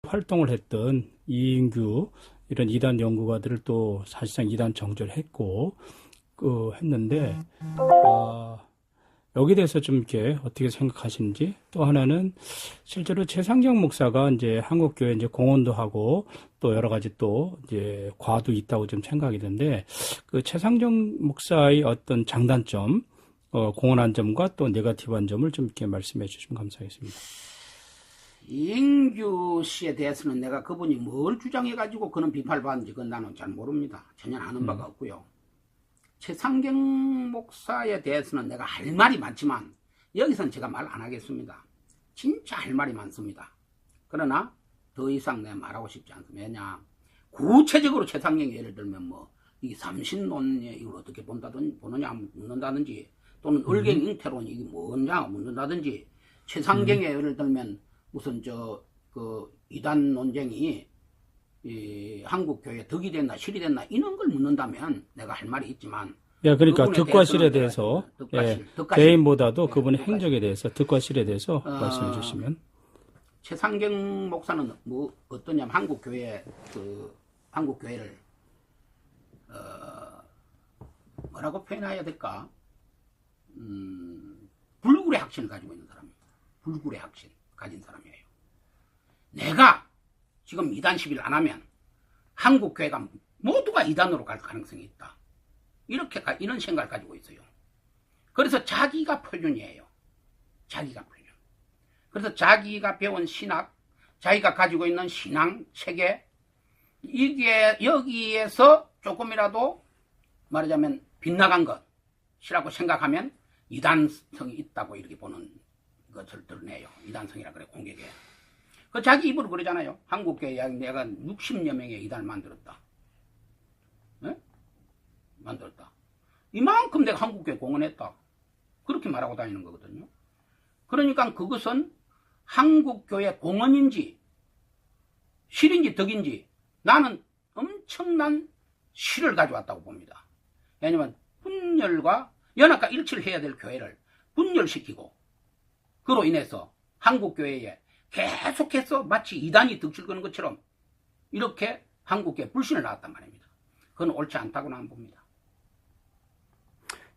활동을 했던 이인규 이런 이단 연구가들을 또 사실상 이단 정죄를 했고 했는데 여기에 대해서 좀 이렇게 어떻게 생각하시는지, 또 하나는 실제로 최상경 목사가 이제 한국교회 이제 공헌도 하고 또 여러 가지 또 이제 과도 있다고 좀 생각이 드는데, 그 최상경 목사의 어떤 장단점, 공헌한 점과 또 네거티브한 점을 좀 이렇게 말씀해 주시면 감사하겠습니다. 이인규 씨에 대해서는 내가 그분이 뭘 주장해가지고 그런 비판을 받는지 그건 나는 잘 모릅니다. 전혀 아는 바가 없고요. 최상경 목사에 대해서는 내가 할 말이 많지만 여기서는 제가 말 안 하겠습니다. 진짜 할 말이 많습니다. 그러나 더 이상 내가 말하고 싶지 않습니다. 왜냐, 구체적으로 최상경이 예를 들면 이 삼신론에 이걸 어떻게 보느냐 묻는다든지, 또는 을갱 잉태론 이게 뭐냐 묻는다든지, 최상경에 예를 들면 무슨 이단 논쟁이 한국교회 덕이 됐나 실이 됐나 이런 걸 묻는다면 내가 할 말이 있지만, 그러니까 득과 실에 대해서 개인보다도 네, 그분의 행적에 대해서, 득과 실에 대해서 말씀해 주시면. 최상경 목사는 어떠냐면 한국교회를 뭐라고 표현해야 될까? 불굴의 확신을 가지고 있는 사람입니다. 불굴의 확신 가진 사람이에요. 내가 지금 이단 시비를 안 하면 한국교회가 모두가 이단으로 갈 가능성이 있다. 이런 생각을 가지고 있어요. 그래서 자기가 표준이에요. 자기가 표준. 그래서 자기가 배운 신학, 자기가 가지고 있는 신앙, 체계, 여기에서 조금이라도 말하자면 빗나간 것이라고 생각하면 이단성이 있다고 이렇게 보는 것을 드러내요. 이단성이라 그래, 공개계. 자기 입으로 그러잖아요. 한국교회 내가 60여 명의 이단을 만들었다. 네? 만들었다. 이만큼 내가 한국교회 공헌했다. 그렇게 말하고 다니는 거거든요. 그러니까 그것은 한국교회 공헌인지 실인지 덕인지 나는 엄청난 실을 가져왔다고 봅니다. 왜냐하면 분열과 연합과 일치를 해야 될 교회를 분열시키고, 그로 인해서 한국교회에 계속해서 마치 이단이 득실 거는 것처럼 이렇게 한국교회 불신을 낳았단 말입니다. 그건 옳지 않다고 나는 봅니다.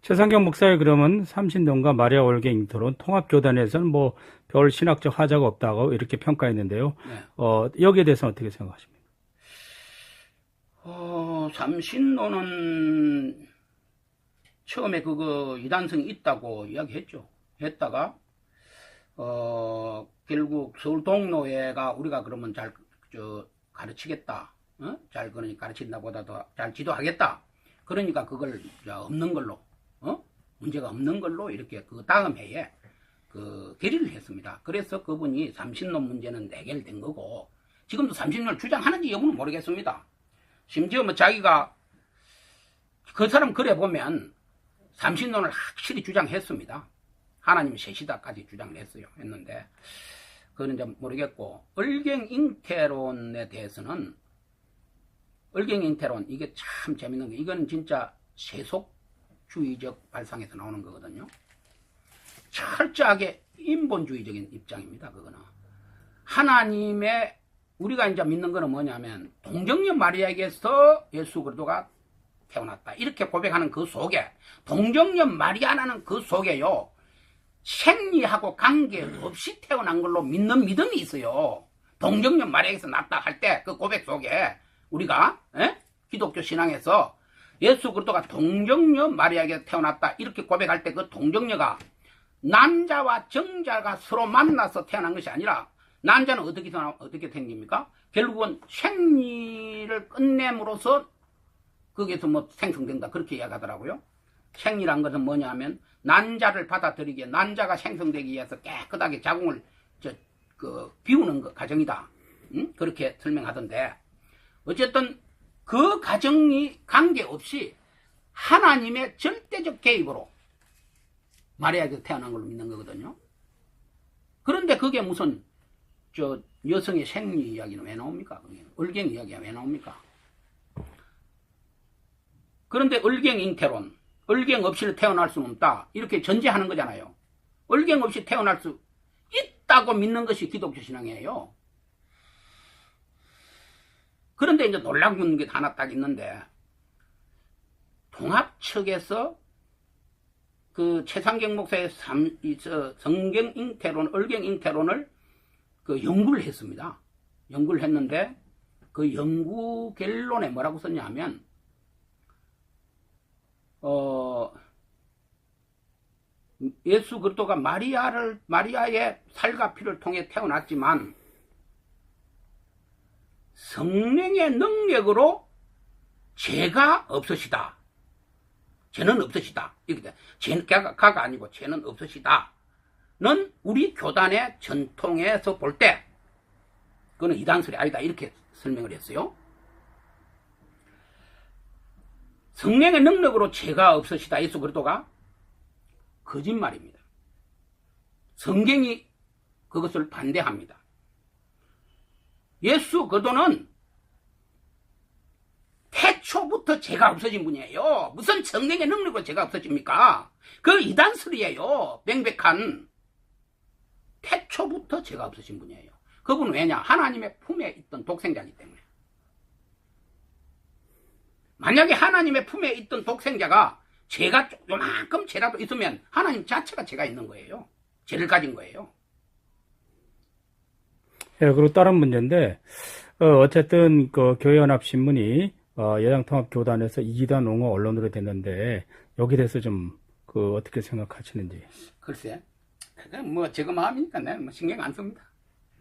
최상경 목사의 그러면 삼신론과 마리아 올개 잉태론 통합교단에서는 별 신학적 하자가 없다고 이렇게 평가했는데요. 네. 여기에 대해서는 어떻게 생각하십니까? 삼신론은 처음에 이단성이 있다고 이야기했죠. 했다가 결국 서울 동로회가 우리가 그러면 잘 가르치겠다. 잘 가르친다 보다 더 잘 지도하겠다. 그러니까 그걸 없는 걸로, 문제가 없는 걸로 이렇게 그 다음 해에 결의를 했습니다. 그래서 그분이 삼신론 문제는 해결된 거고, 지금도 삼신론을 주장하는지 여부는 모르겠습니다. 심지어 자기가 그 사람 글에 보면 삼신론을 확실히 주장했습니다. 하나님 셋이다까지 주장을 했는데, 그건 이제 모르겠고, 을갱잉태론에 대해서는, 을갱잉태론, 이게 참 재밌는 게, 이건 진짜 세속주의적 발상에서 나오는 거거든요. 철저하게 인본주의적인 입장입니다, 그거는. 하나님의, 우리가 이제 믿는 거는 뭐냐면, 동정녀 마리아에게서 예수 그리스도가 태어났다. 이렇게 고백하는 그 속에, 동정녀 마리아라는 그 속에요, 생리하고 관계없이 태어난 걸로 믿는 믿음이 있어요. 동정녀 마리아에게서 낳았다 할 때 그 고백 속에 우리가 기독교 신앙에서 예수 그리스도가 동정녀 마리아에게 태어났다 이렇게 고백할 때 그 동정녀가 난자와 정자가 서로 만나서 태어난 것이 아니라, 난자는 어떻게 생깁니까? 결국은 생리를 끝냄으로써 거기에서 생성된다 그렇게 이야기하더라고요. 생리란 것은 뭐냐면 난자를 받아들이기에, 난자가 생성되기 위해서 깨끗하게 자궁을 비우는 과정이다. 그렇게 설명하던데, 어쨌든 그 과정이 관계없이 하나님의 절대적 개입으로 마리아에게 태어난 걸로 믿는 거거든요. 그런데 그게 무슨 여성의 생리 이야기는 왜 나옵니까? 을갱 이야기가 왜 나옵니까? 그런데 을갱 잉태론, 을갱 없이 태어날 수는 없다 이렇게 전제하는 거잖아요. 을갱 없이 태어날 수 있다고 믿는 것이 기독교 신앙이에요. 이제 놀라운 게 하나 딱 있는데, 통합 측에서 그 최상경 목사의 성경 잉태론, 얼경 잉태론을 그 연구를 했습니다. 연구를 했는데, 그 연구 결론에 뭐라고 썼냐 하면, 예수 그리스도가 마리아의 살과 피를 통해 태어났지만 성령의 능력으로 죄가 없으시다. 죄는 없으시다. 이렇게 돼. 가가 아니고 죄는 없으시다. 는 우리 교단의 전통에서 볼 때 그거는 이단설이 아니다. 이렇게 설명을 했어요. 성령의 능력으로 죄가 없으시다. 예수 그리스도가 거짓말입니다. 성경이 그것을 반대합니다. 예수 그리스도는 태초부터 죄가 없어진 분이에요. 무슨 성령의 능력으로 죄가 없어집니까? 그 이단설이에요. 명백한. 태초부터 죄가 없으신 분이에요. 그분은 왜냐? 하나님의 품에 있던 독생자이기 때문에. 만약에 하나님의 품에 있던 독생자가 죄가 요만큼 죄라도 있으면 하나님 자체가 죄가 있는 거예요. 죄를 가진 거예요. 예, 그리고 다른 문제인데, 어쨌든 그 교회연합신문이 여당통합교단에서 이단 옹호 언론으로 됐는데 여기에 대해서 좀 그 어떻게 생각하시는지. 글쎄, 뭐 제가 마음이니까 내가 뭐 신경 안 씁니다.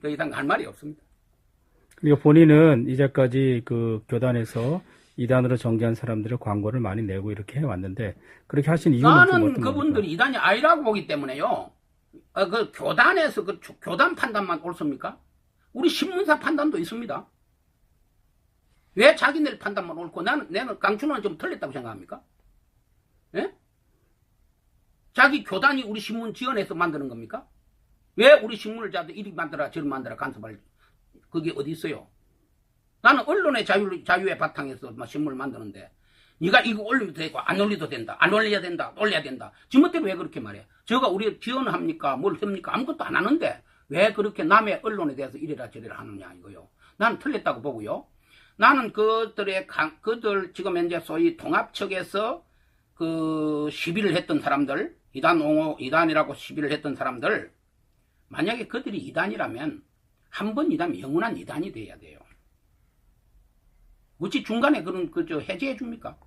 더 이상 할 말이 없습니다. 그리고 본인은 이제까지 그 교단에서 이단으로 정죄한 사람들의 광고를 많이 내고 이렇게 해왔는데 그렇게 하신 이유는 좀 나는 어떤 그분들이 겁니까? 이단이 아니라고 보기 때문에요. 그 교단에서 그 교단 판단만 옳습니까? 우리 신문사 판단도 있습니다. 왜 자기네 판단만 옳고 나는 강춘호는 좀 틀렸다고 생각합니까? 예? 자기 교단이 우리 신문 지원해서 만드는 겁니까? 왜 우리 신문을 자도 이리 만들어 저리 만들어 간섭할 그게 어디 있어요? 나는 언론의 자유의 바탕에서 신문을 만드는데 네가 이거 올리도 되고 안 올리도 된다. 안 올려야 된다. 올려야 된다. 지멋대로 왜 그렇게 말해? 저가 우리 지원합니까? 뭘 합니까? 아무것도 안 하는데 왜 그렇게 남의 언론에 대해서 이래라 저래라 하느냐 이거요. 나는 틀렸다고 보고요. 나는 그들 지금 현재 소위 통합 측에서 그 시비를 했던 사람들, 이단 옹호, 이단이라고 시비를 했던 사람들, 만약에 그들이 이단이라면 한 번 이단이면 영원한 이단이 돼야 돼요. 어찌 중간에 그런 해제해 줍니까?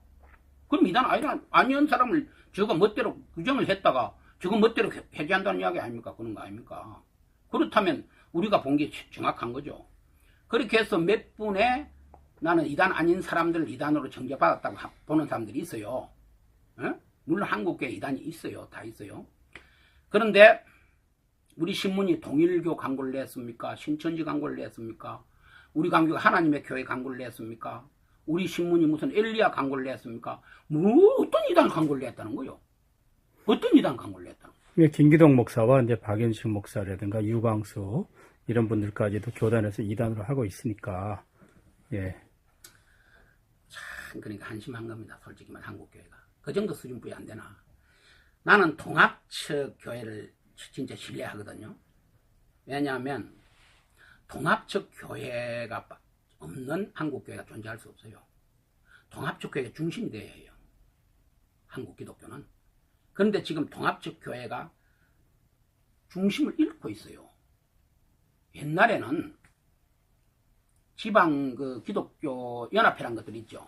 그럼 이단 아니한 사람을 저거 멋대로 규정을 했다가 저거 멋대로 해제한다는 이야기 아닙니까? 그런 거 아닙니까? 그렇다면 우리가 본 게 정확한 거죠. 그렇게 해서 몇 분의 나는 이단 아닌 사람들을 이단으로 정죄받았다고 보는 사람들이 있어요. 에? 물론 한국교회 이단이 있어요. 다 있어요. 그런데 우리 신문이 동일교 광고를 냈습니까? 신천지 광고를 냈습니까? 우리 강교가 하나님의 교회 광고를 냈습니까? 우리 신문이 무슨 엘리야 광고를 냈습니까? 뭐 어떤 이단 광고를 냈다는 거요? 어떤 이단 광고를 냈다는 거요? 김기동 목사와 이제 박연식 목사라든가 유광수 이런 분들까지도 교단에서 이단으로 하고 있으니까 예. 참 그러니까 한심한 겁니다. 솔직히만 한국교회가 그 정도 수준뿐이 안 되나? 나는 통합측 교회를 진짜 신뢰하거든요. 왜냐하면 통합측 교회가 없는 한국교회가 존재할 수 없어요. 통합측 교회가 중심이 되어야 해요. 한국 기독교는. 그런데 지금 통합측 교회가 중심을 잃고 있어요. 옛날에는 지방 그 기독교 연합회란 것들이 있죠.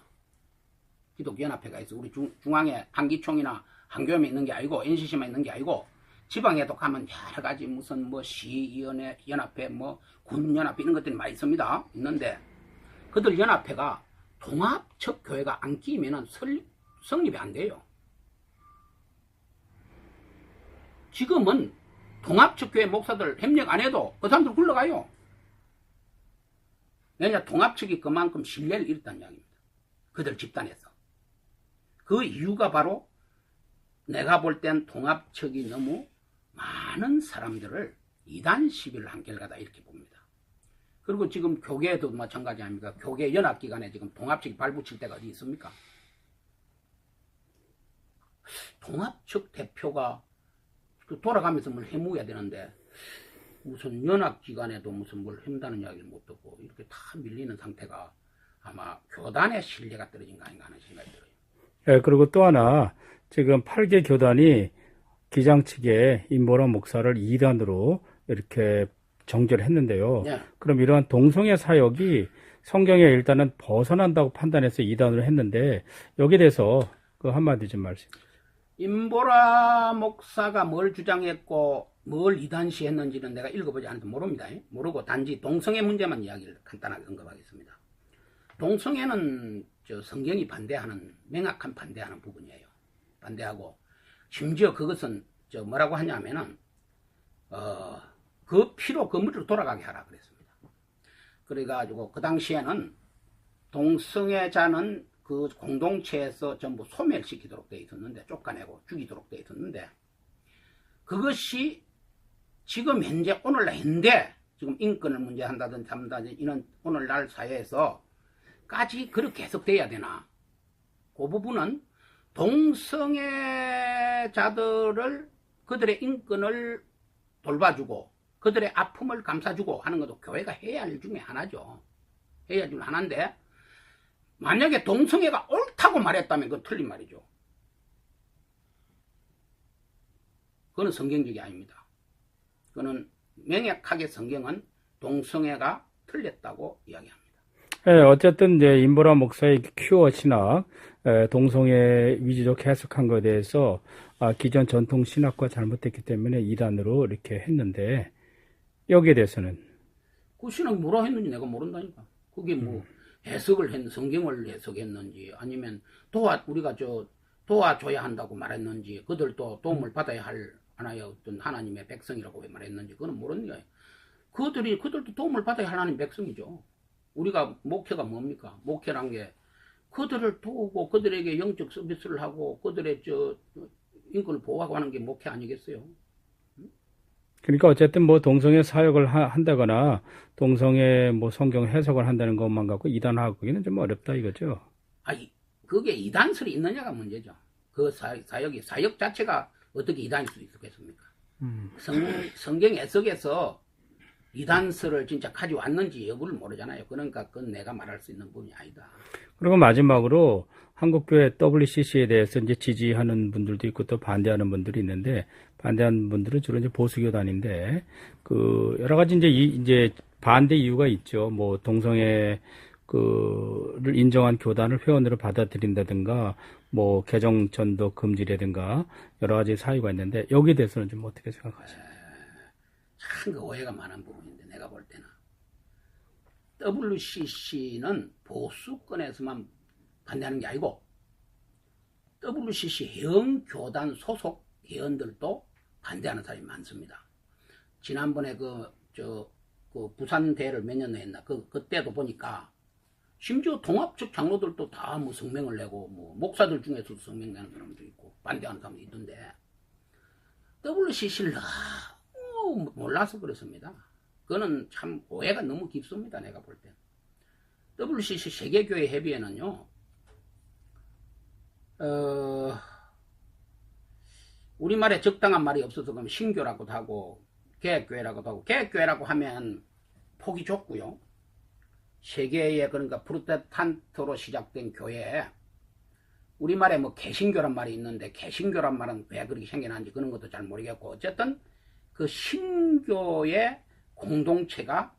기독교 연합회가 있어. 우리 중앙에 한기총이나 한교회만 있는 게 아니고 NCC만 있는 게 아니고 지방에도 가면 여러 가지 무슨 뭐 시위원회 연합회 뭐 군연합회 이런 것들이 많이 있습니다. 있는데 그들 연합회가 통합측 교회가 안 끼면은 성립이 안 돼요. 지금은 통합측 교회 목사들 협력 안 해도 그 사람들 굴러가요. 왜냐 통합측이 그만큼 신뢰를 잃었다는 이야기입니다. 그들 집단에서. 그 이유가 바로 내가 볼 땐 통합측이 너무 많은 사람들을 이단 시비를 한결가다 이렇게 봅니다. 그리고 지금 교계도 마찬가지 아닙니까? 교계 연합기관에 지금 통합측이 발붙일 때가 어디 있습니까? 통합측 대표가 돌아가면서 뭘 해무해야 되는데 무슨 연합기관에도 무슨 뭘 한다는 이야기를 못 듣고 이렇게 다 밀리는 상태가 아마 교단의 신뢰가 떨어진 거 아닌가 하는 생각이 들어요. 예, 그리고 또 하나, 지금 8개 교단이 기장 측에 임보라 목사를 이단으로 이렇게 정죄를 했는데요. 예. 그럼 이러한 동성애 사역이 성경에 일단은 벗어난다고 판단해서 이단으로 했는데, 여기에 대해서 그 한마디 좀 말씀. 임보라 목사가 뭘 주장했고 뭘 이단시했는지는 내가 읽어보지 않아도 모릅니다. 모르고 단지 동성애 문제만 이야기를 간단하게 언급하겠습니다. 동성애는 성경이 반대하는 명확한 반대하는 부분이에요. 반대하고 심지어 그것은 뭐라고 하냐면은 그 피로 그 물로 돌아가게 하라 그랬습니다. 그래가지고 그 당시에는 동성애자는 그 공동체에서 전부 소멸시키도록 되어 있었는데, 쫓아내고 죽이도록 되어 있었는데, 그것이 지금 현재 오늘날 현대 지금 인권을 문제한다든지 한다든지 이런 오늘날 사회에서까지 그렇게 해석돼야 되나? 그 부분은 동성애자들을 그들의 인권을 돌봐주고 그들의 아픔을 감싸주고 하는 것도 교회가 해야 할 일 중에 하나죠. 해야 할 일 하나인데, 만약에 동성애가 옳다고 말했다면 그건 틀린 말이죠. 그건 성경적이 아닙니다. 그거는 명확하게 성경은 동성애가 틀렸다고 이야기합니다. 예, 어쨌든 이제 임보라 목사의 큐어 신학, 동성애 위주적 해석한 것에 대해서 기존 전통 신학과 잘못됐기 때문에 이단으로 이렇게 했는데, 여기에 대해서는 그 신학이 뭐라 했는지 내가 모른다니까. 그게 뭐 성경을 해석했는지 아니면 우리가 도와줘야 한다고 말했는지, 그들도 도움을 받아야 할 하나의 어떤 하나님의 백성이라고 말했는지 그건 모르는 거예요. 그들도 도움을 받아야 할 하나님 백성이죠. 우리가 목회가 뭡니까? 목회란 게 그들을 도우고 그들에게 영적 서비스를 하고 그들의 인권을 보호하고 하는 게 목회 아니겠어요? 그러니까 어쨌든 뭐 동성애 사역을 한다거나 동성애 뭐 성경 해석을 한다는 것만 갖고 이단하기는 좀 어렵다 이거죠. 그게 이단설이 있느냐가 문제죠. 그 사역 자체가 어떻게 이단일 수 있겠습니까? 성경 해석에서 이단설을 진짜 가져왔는지 여부를 모르잖아요. 그러니까 그건 내가 말할 수 있는 부분이 아니다. 그리고 마지막으로 한국교회 WCC에 대해서 이제 지지하는 분들도 있고 또 반대하는 분들이 있는데, 반대하는 분들은 주로 이제 보수교단인데, 그 여러 가지 이제 반대 이유가 있죠. 뭐 동성애 를 인정한 교단을 회원으로 받아들인다든가, 뭐 개정 전도 금지라든가 여러 가지 사유가 있는데, 여기에 대해서는 좀 어떻게 생각하세요? 참 그 오해가 많은 부분인데, 내가 볼 때는 WCC는 보수권에서만 반대하는 게 아니고 WCC 회원교단 소속 회원들도 반대하는 사람이 많습니다. 지난번에 그 부산 대회를 몇 년 했나, 그때도 보니까 심지어 동합 측 장로들도 다 뭐 성명을 내고, 뭐 목사들 중에서도 성명 내는 사람도 있고 반대하는 사람도 있던데, WCC를 몰라서 그렇습니다. 그거는 참 오해가 너무 깊습니다. 내가 볼 때 WCC 세계교회 협의회는요, 우리말에 적당한 말이 없어서 그럼 신교라고도 하고 개혁교회라고도 하고, 개혁교회라고 하면 폭이 좁고요, 세계의 그러니까 프로테스탄트로 시작된 교회, 우리말에 뭐 개신교란 말이 있는데 개신교란 말은 왜 그렇게 생겨났는지 그런 것도 잘 모르겠고, 어쨌든 그 신교의 공동체가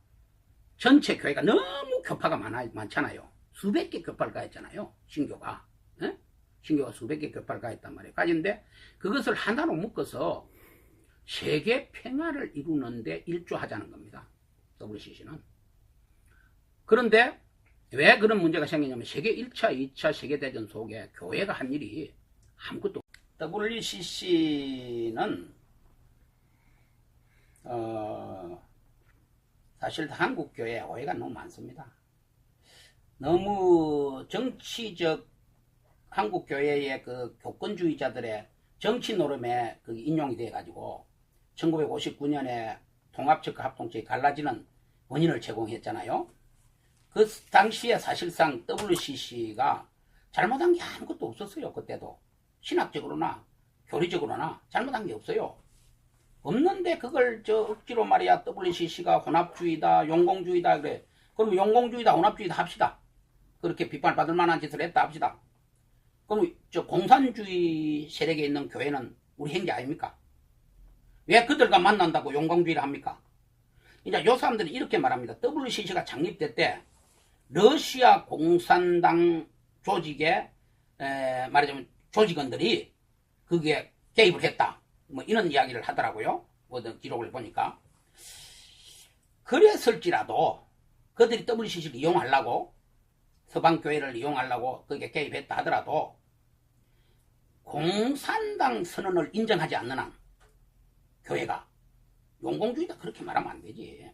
전체 교회가 너무 교파가 많잖아요. 수백 개 교파를 가했잖아요. 신교가. 에? 신교가 수백 개 교파를 가했단 말이에요. 가진데 그것을 하나로 묶어서 세계 평화를 이루는데 일조하자는 겁니다. WCC는. 그런데 왜 그런 문제가 생기냐면, 세계 1차, 2차 세계대전 속에 교회가 한 일이 아무것도 없어요. WCC는 사실 한국교회에 오해가 너무 많습니다. 너무 정치적 한국교회의 그 교권주의자들의 정치 노름에 그 인용이 돼가지고 1959년에 통합측과 합동측이 갈라지는 원인을 제공했잖아요. 그 당시에 사실상 WCC가 잘못한 게 아무것도 없었어요. 그때도 신학적으로나 교리적으로나 잘못한 게 없어요. 없는데 그걸 억지로 말이야 WCC가 혼합주의다, 용공주의다 그래. 그럼 용공주의다, 혼합주의다 합시다. 그렇게 비판받을 만한 짓을 했다 합시다. 그럼 저 공산주의 세력에 있는 교회는 우리 형제 아닙니까? 왜 그들과 만난다고 용광주의를 합니까? 이제 요 사람들이 이렇게 말합니다. WCC가 창립될 때 러시아 공산당 조직의 말하자면 조직원들이 거기에 개입을 했다. 뭐 이런 이야기를 하더라고요. 어떤 기록을 보니까. 그랬을지라도 그들이 WCC를 이용하려고 서방교회를 이용하려고 거기에 개입했다 하더라도 공산당 선언을 인정하지 않는 한 교회가 용공주의다 그렇게 말하면 안 되지.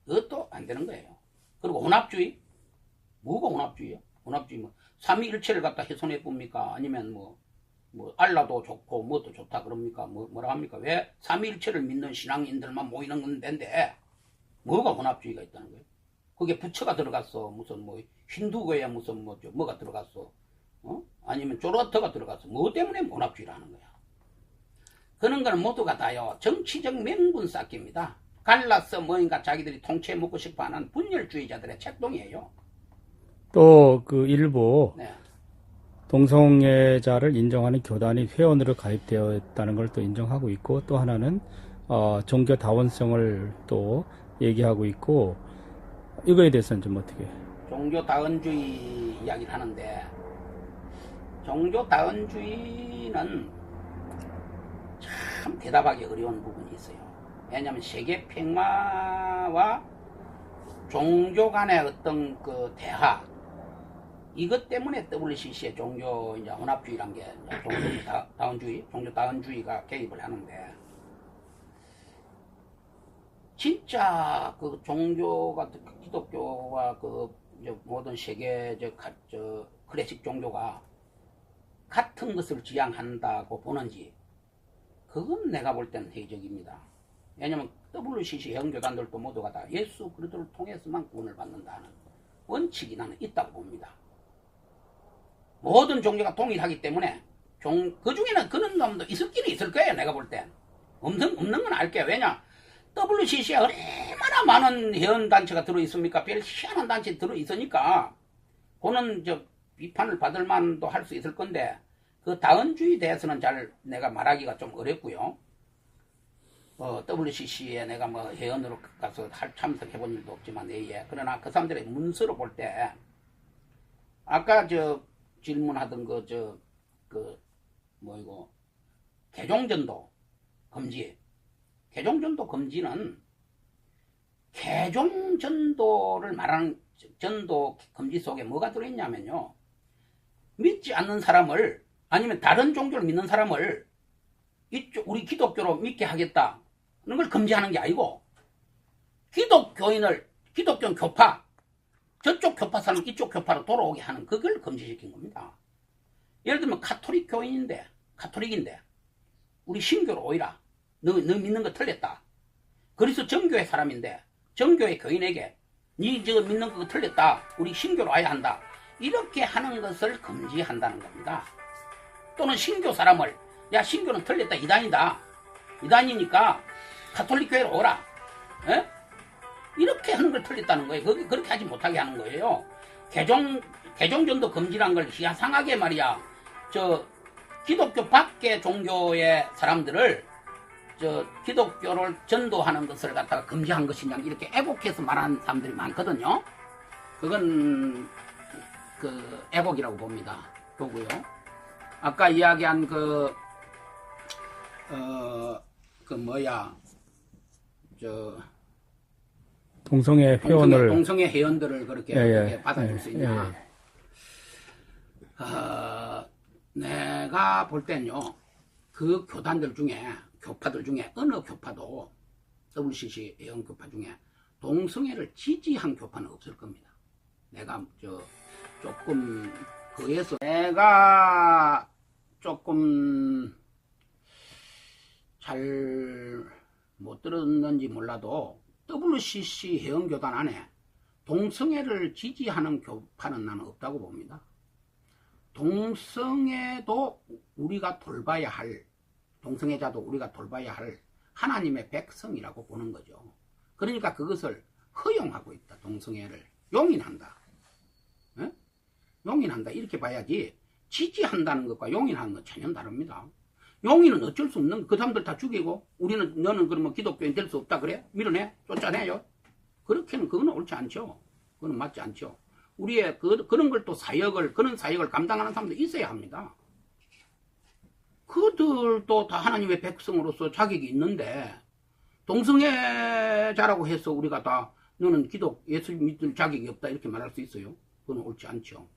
그것도 안 되는 거예요. 그리고 혼합주의? 뭐가 혼합주의야? 혼합주의 뭐 삼위일체를 갖다 훼손해 봅니까? 아니면 뭐 알라도 좋고 뭐도 좋다 그럽니까? 뭐라 합니까? 왜 삼위일체를 믿는 신앙인들만 모이는 건데 뭐가 혼합주의가 있다는 거예요? 거기에 부처가 들어갔어. 무슨 뭐 힌두교에 무슨 뭐가 들어갔어. 아니면 조르아트가 들어갔어. 뭐 때문에 혼합주의를 하는 거야? 그런 건 모두가 다요. 정치적 명분 쌓기입니다. 갈라서 뭐인가 자기들이 통치해 먹고 싶어하는 분열주의자들의 책동이에요. 또 그 일부 네. 동성애자를 인정하는 교단이 회원으로 가입되어 있다는 걸 또 인정하고 있고, 또 하나는 종교 다원성을 또 얘기하고 있고, 이거에 대해서는 좀 어떻게? 종교 다원주의 이야기를 하는데, 종교 다원주의는 참 대답하기 어려운 부분이 있어요. 왜냐하면 세계 평화와 종교 간의 어떤 그 대화, 이것 때문에 WCC의 종교 이제 혼합주의란 게 종교 다원주의, 종교 다원주의가 개입을 하는데, 진짜 그 종교가 기독교와 그 모든 세계 저 클래식 종교가 같은 것을 지향한다고 보는지, 그건 내가 볼 때는 회의적입니다. 왜냐면 WCC 회원교단들도 모두가 다 예수 그리스도를 통해서만 구원을 받는다는 원칙이 나는 있다고 봅니다. 모든 종교가 동일하기 때문에 그 중에는 그런 놈도 있을기는 있을 거예요. 내가 볼 땐 없는 건 알게요. 왜냐, WCC에 얼마나 많은 회원단체가 들어있습니까? 별 희한한 단체 들어있으니까 그는 비판을 받을 만도 할 수 있을 건데, 그 다원주의에 대해서는 잘 내가 말하기가 좀 어렵고요. WCC에 내가 뭐 회원으로 가서 참석해본 일도 없지만 내에, 그러나 그 사람들의 문서로 볼 때 아까 질문하던 개종전도 금지. 개종전도 금지는 개종전도를 말하는 전도 금지 속에 뭐가 들어있냐면요, 믿지 않는 사람을, 아니면 다른 종교를 믿는 사람을 우리 기독교로 믿게 하겠다는 걸 금지하는 게 아니고, 기독교는 교파, 저쪽 교파 사람 이쪽 교파로 돌아오게 하는 그걸 금지시킨 겁니다. 예를 들면 카톨릭인데 우리 신교로 오이라. 너 믿는 거 틀렸다. 그래서 정교회 사람인데 정교회 교인에게 니 저거 믿는 거 틀렸다. 우리 신교로 와야 한다. 이렇게 하는 것을 금지한다는 겁니다. 또는 신교 사람을, 야 신교는 틀렸다. 이단이다. 이단이니까 카톨릭 교회로 오라. 에? 이렇게 하는 걸 틀렸다는 거예요. 그렇게 하지 못하게 하는 거예요. 개종전도 금지란 걸 희한하게 말이야. 기독교 밖의 종교의 사람들을 기독교를 전도하는 것을 갖다가 금지한 것이냐, 이렇게 애곡해서 말하는 사람들이 많거든요. 그건 애곡이라고 보고요. 아까 이야기한 동성애 회원을 동성애 회원들을 그렇게 어떻게 받아줄 수 있냐. 내가 볼 땐요, 그 교파들 중에 어느 교파도 WCC 회원 교파 중에 동성애를 지지한 교파는 없을 겁니다. 내가 조금 그에서 내가 조금 잘 못 들었는지 몰라도 WCC 회원교단 안에 동성애를 지지하는 교파는 나는 없다고 봅니다. 동성애도 우리가 돌봐야 할, 동성애자도 우리가 돌봐야 할 하나님의 백성이라고 보는 거죠. 그러니까 그것을 허용하고 있다. 동성애를 용인한다. 에? 용인한다 이렇게 봐야지 지지한다는 것과 용인하는 건 전혀 다릅니다. 용인은 어쩔 수 없는 그 사람들 다 죽이고 우리는 너는 그러면 기독교인 될 수 없다 그래? 밀어내? 쫓아내요? 그렇게는 그거는 옳지 않죠. 그거는 맞지 않죠. 우리의 그런 걸 또 그런 사역을 감당하는 사람도 있어야 합니다. 그들도 다 하나님의 백성으로서 자격이 있는데 동성애자라고 해서 우리가 다 너는 예수 믿을 자격이 없다 이렇게 말할 수 있어요? 그건 옳지 않죠.